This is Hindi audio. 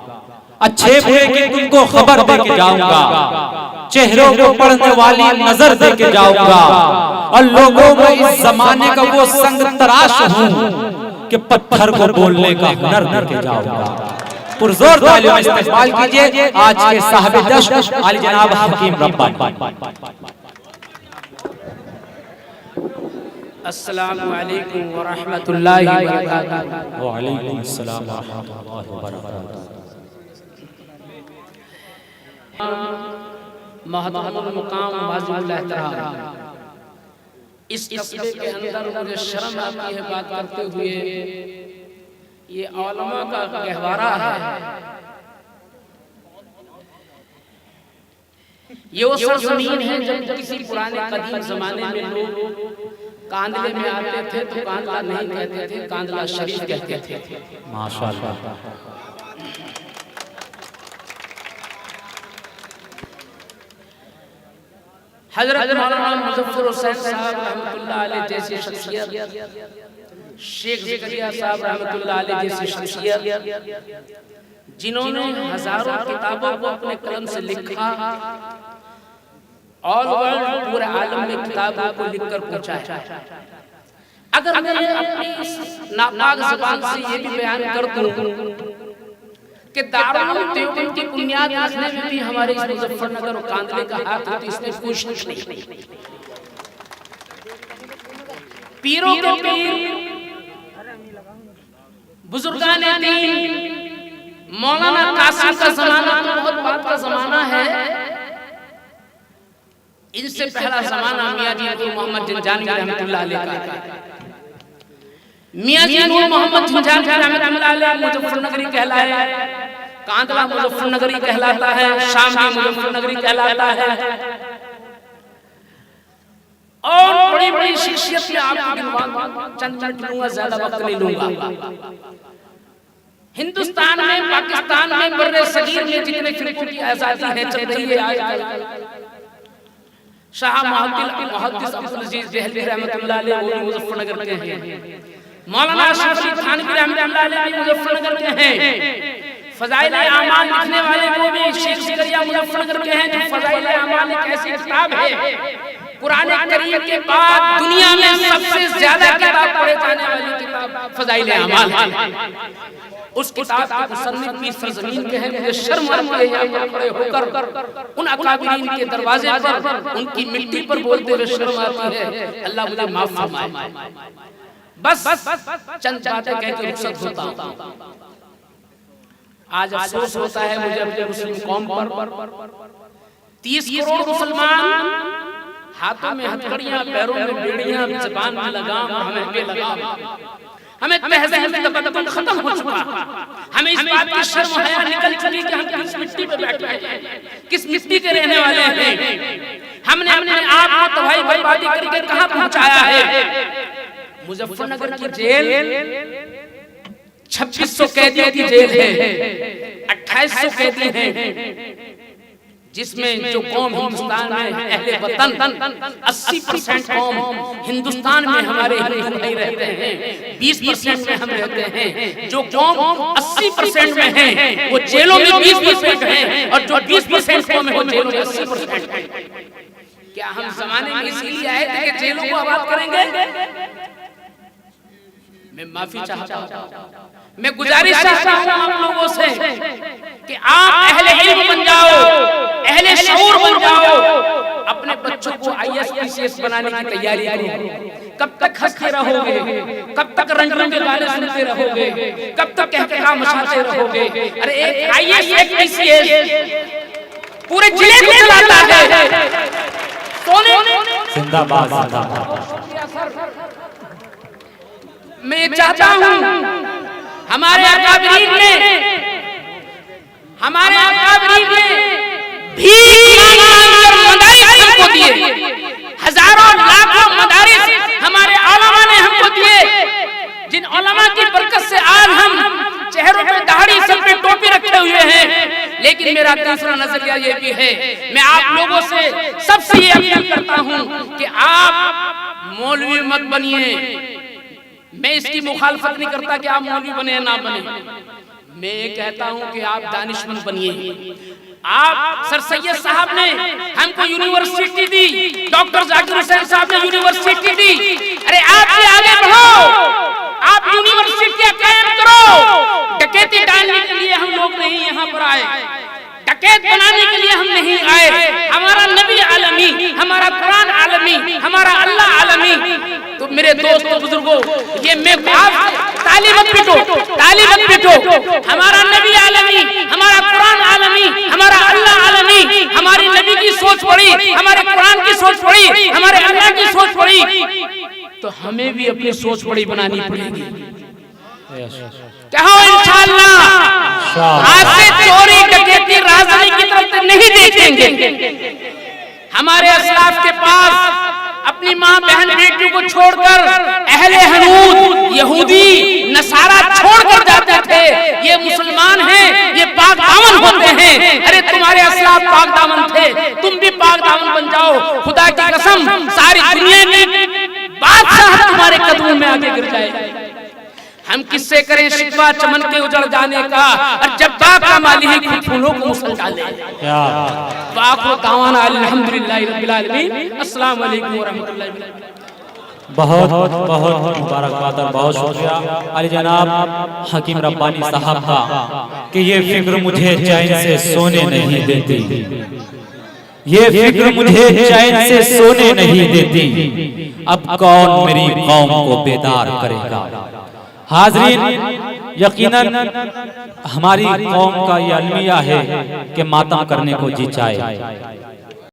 अच्छे बुरे की तुमको खबर दे के जाऊंगा, चेहरों को पढ़ने वाली नजर दे के जाऊंगा, और लोगों में इस जमाने का वो संग तराश हूं कि पत्थर को बोलने का हुनर दे के जाऊंगा। पुरजोर तालियों में इस्तेमाल कीजिए आज के साहिब जश्न आली जनाब हकीम रब्बानी। अस्सलामु अलैकुम व रहमतुल्लाहि व बरकातुहू। व अलैकुम अस्सलाम व रहमतुल्लाहि व बरकातुहू। महतरम मुकाम वाजिबुल एहतराम, इस कस्बे के अंदर मुझे शर्म आती है बात करते हुए, ये उलमा का गहवारा है। ये वो सरजमीन है जब किसी पुराने कदीम जमाने में लोग कांदले में आते थे तो कांदला नहीं कहते थे, कांदला शरीफ कहते थे। माशाअल्लाह। हजरत मौलाना मुज़फ्फर हुसैन साहब रहमतुल्लाह अलैह जैसी शख्सियत, शेख ज़करिया साहब रहमतुल्लाह अलैह जैसी शख्सियत, जिन्होंने हजारों किताबों को अपने कलम से लिखा, ऑल वर्ल्ड पूरे आलम में किताबों को लिखकर पहुंचाया। अगर मैं अपनी नापाक ज़बान से ये भी बयान कर दूं कि दारुल देवबंद की बुनियाद रखने में भी हमारे इस मुजफ्फरनगर और कांदले का हाथ है, तो इसमें कोई शक नहीं। पीरों के पीर, बुजुर्गान दीन, मौलाना कासिम का जमाना तो बहुत बाद का जमाना है। इनसे पहला जमाना मियां जी नूर मोहम्मद जिंजानी रहमतुल्लाह अलैह का। मियां जी नूर मोहम्मद जिंजानी रहमतुल्लाह अलैह मुजफ्फरनगरी कहलाया, कांदला मुजफ्फरनगरी कहलाता है, शाम भी मुजफ्फरनगरी कहलाता है, और बड़ी बड़ी शख्सियत में आपको चंद लूंगा, ज्यादा वक्त नहीं लूंगा। हिंदुस्तान में, पाकिस्तान में, बर्रे सगीर में जितने फिरकों की आजादी है चल रही है आज, शाह मुहद्दिस अब्दुल अजीज देहलवी रहमतुल्लाह अलैह वो मुजफ्फरनगर के हैं, मौलाना अशरफ अली थानवी रहमतुल्लाह अलैह मुजफ्फरनगर के हैं, फज़ाइल आमाल लिखने वाले वो भी शेख ज़करिया मुजफ्फरनगर के हैं। जो फज़ाइल आमाल एक ऐसी किताब है, कुरान करीम के बाद दुनिया में सबसे ज्यादा किताब पढ़े जाने वाली किताब फज़ाइल आमाल है। उस किताब के मुसन्निफ भी सरजमीन के हैं। मुझे शर्म आती है यहाँ पर खड़े होकर उन अकाबिरीन के दरवाजे पर, उनकी मिट्टी पर बोलते हुए शर्म आती है। अल्लाह मुझे माफ फरमाए। बस चंद बातें कह के रुखसत होता हूं। आज अफसोस होता है मुझे अपने मुस्लिम कौम पर, 30 करोड़ मुसलमान, हाथों में हथकड़ियां, पैरों में बेड़ियां, ज़बान में लगाम, हमें बेलगाम, हमें तहज़ीब में तबद्दुल खत्म हो चुका। हमें इस बात की शर्म हया निकल चुकी कि हम किस मिट्टी पे बैठे हैं, किस मिट्टी के रहने वाले हैं। हमने अपने आप को तबाही बर्बादी करके कहां पहुंचाया है। मुजफ्फरनगर की जेल 2600 कैदियों की जेल है, 2800 कैदी हैं, जिसमें जो कौम हिंदुस्तान में अहले वतन 80% कौम हिंदुस्तान में हमारे हिंदू भाई रहते हैं, 20% में हम रहते हैं। जो कौम 80% में है वो जेलों में 20% है, और जो 20% कौम है वो जेलों में 80% है। क्या हम जमाने में इसीलिए आए थे कि जेलों को आबाद करेंगे? मैं माफी चाहता हूं, मैं गुजारिश चाहता हूं आप लोगों से कि आप अहले इल्म बन जाओ, अहले शऊर बन जाओ, अपने बच्चों को IAS PCS बनाने की तैयारी करो। कब तक हंसते रहोगे? कब तक रंगों के गाने सुनते रहोगे? कब तक कहकहा मचाते रहोगे? अरे एक IAS एक PCS पूरे जिले को चलाता है। जिंदाबाद जिंदाबाद। मैं चाहता हूं हमारे अकाबिरीन ने भीख मांगकर मदारिस हमको दिए, हजारों लाखों मदारिस हमारे उलमा ने हमको दिए, जिन उलमा की बरकत से आज हम चेहरों पे दाढ़ी, सर पे टोपी रखे हुए हैं। लेकिन मेरा तीसरा नजरिया ये भी है, मैं आप लोगों से सबसे ये अपील करता हूं कि आप मौलवी मत बनिए। मैं इसकी मुखालफत नहीं करता कि आप मौलवी बने ना बने, मैं ये कहता हूं कि आप दानिशमंद बनिए। आप सर सैयद साहब ने हमको यूनिवर्सिटी दी, डॉक्टर जाकिर हुसैन साहब ने यूनिवर्सिटी दी। अरे आप भी आगे बढ़ो, आप यूनिवर्सिटी कायम करो। डकैती डालने के लिए हम लोग नहीं यहाँ पर आए, डकैत बनाने के लिए हम नहीं आए। हमारा नबी आलमी, हमारा कुरान आलमी, हमारा अल्लाह आलमी। तो मेरे दोस्तों बुजुर्गों, ये मैं ताली मत पीटो, ताली मत पीटो। हमारा नबी आलमी, हमारा कुरान आलमी, हमारा अल्लाह आलमी, हमारी नबी की सोच पड़ी, हमारे कुरान की सोच पड़ी, हमारे अल्लाह की सोच पड़ी, तो हमें भी अपनी सोच बड़ी बनानी पड़ेगी। कहो इंशाअल्लाह आज से चोरी डकैती राजनी की तरफ नहीं देखेंगे। हमारे असलाफ के पास अपनी माँ बहन बेटियों को छोड़कर अहले हनूद यहूदी नसारा छोड़कर जाते थे। ये मुसलमान हैं, ये पाक दामन होते हैं। अरे तुम्हारे असलाफ पाक दामन थे, तुम भी पाक दामन बन जाओ। खुदा की कसम सारी दुनिया की बादशाह तुम्हारे कदमों में आगे गिर जाए। हम किससे करें शिकवा चमन के उजड़ जाने का, और जब का माली खुद फूलों को मुसल डाले। वाक़िअ दावाना अल्हम्दुलिल्लाहि रब्बिल आलमीन। अस्सलाम वालेकुम व रहमतुल्लाहि व बरकातहू। बहुत बहुत मुबारकबाद और बहुत शुक्रिया अली जनाब हकीम रब्बानी साहब का कि ये फिक्र मुझे चैन से सोने नहीं देती, ये फिक्र मुझे चैन से सोने नहीं देती। अब कौन मेरी कौम को बेदार करेगा। हाज़रीन, यकीनन हमारी कौम का ये अलमिया है कि मातम करने को जी चाहे।